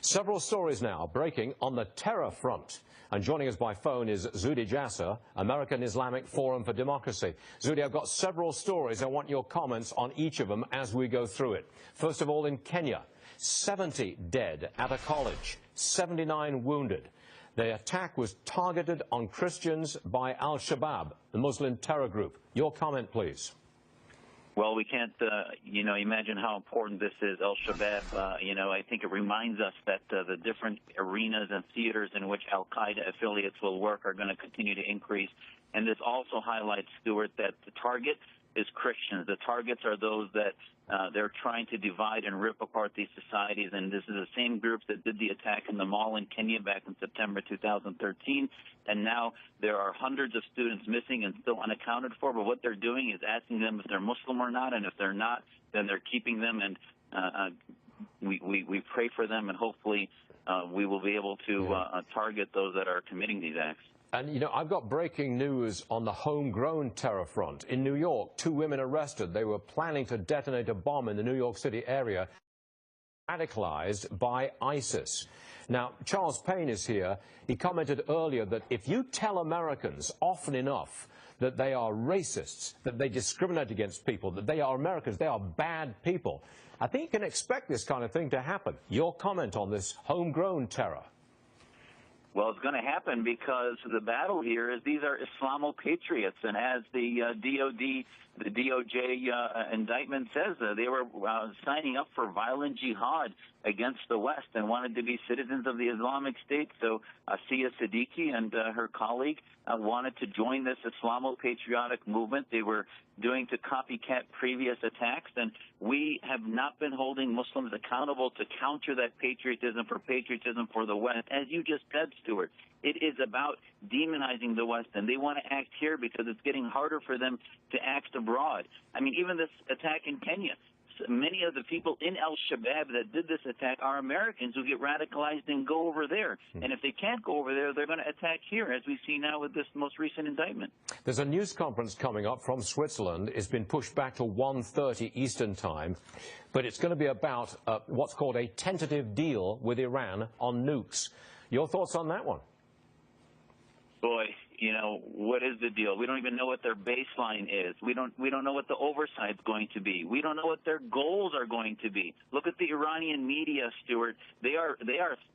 Several stories now breaking on the terror front. And joining us by phone is Zuhdi Jasser, American Islamic Forum for Democracy. Zuhdi, I've got several stories. I want your comments on each of them as we go through it. First of all, in Kenya, 70 dead at a college, 79 wounded. The attack was targeted on Christians by Al-Shabaab, the Muslim terror group. Your comment, please. Well, we can't, imagine how important this is. Al-Shabaab, I think it reminds us that the different arenas and theaters in which Al-Qaeda affiliates will work are going to continue to increase. And this also highlights, Stuart, that the target is Christians. The targets are those that they're trying to divide and rip apart these societies. And this is the same groups that did the attack in the mall in Kenya back in September 2013. And now there are hundreds of students missing and still unaccounted for. But what they're doing is asking them if they're Muslim or not. And if they're not, then they're keeping them. And we pray for them. And hopefully we will be able to target those that are committing these acts. And, I've got breaking news on the homegrown terror front. In New York, 2 women arrested. They were planning to detonate a bomb in the New York City area, radicalized by ISIS. Now, Charles Payne is here. He commented earlier that if you tell Americans often enough that they are racists, that they discriminate against people, that they are Americans, they are bad people, I think you can expect this kind of thing to happen. Your comment on this homegrown terror? Well, it's going to happen because the battle here is these are Islamo-patriots, and as the DOJ indictment says, they were signing up for violent jihad against the West and wanted to be citizens of the Islamic State. So Asiya Siddiqui and her colleague wanted to join this Islamo-patriotic movement. They were doing to copycat previous attacks, and we have not been holding Muslims accountable to counter that patriotism for the West. As you just said, Stuart, it is about demonizing the West, and they want to act here because it's getting harder for them to act abroad. I mean, even this attack in Kenya, many of the people in Al-Shabaab that did this attack are Americans who get radicalized and go over there. And if they can't go over there, they're going to attack here, as we see now with this most recent indictment. There's a news conference coming up from Switzerland. It's been pushed back to 1:30 Eastern Time, but it's going to be about what's called a tentative deal with Iran on nukes. Your thoughts on that one? Boy, what is the deal? We don't even know what their baseline is. We don't know what the oversight's going to be. We don't know what their goals are going to be. Look at the Iranian media, Stuart. They are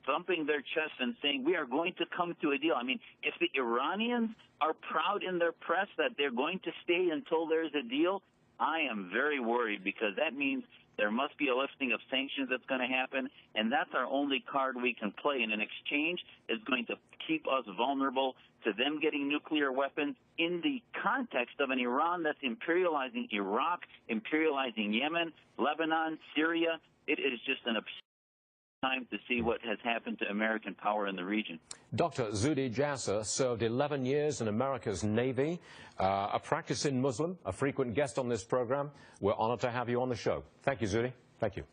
thumping their chests and saying we are going to come to a deal. I mean, if the Iranians are proud in their press that they're going to stay until there's a deal, I am very worried, because that means there must be a lifting of sanctions that's going to happen, and that's our only card we can play. And an exchange is going to keep us vulnerable to them getting nuclear weapons in the context of an Iran that's imperializing Iraq, imperializing Yemen, Lebanon, Syria. It is just an absurd time to see what has happened to American power in the region. Dr. Zuhdi Jasser served 11 years in America's Navy, a practicing Muslim, a frequent guest on this program. We're honored to have you on the show. Thank you, Zuhdi. Thank you.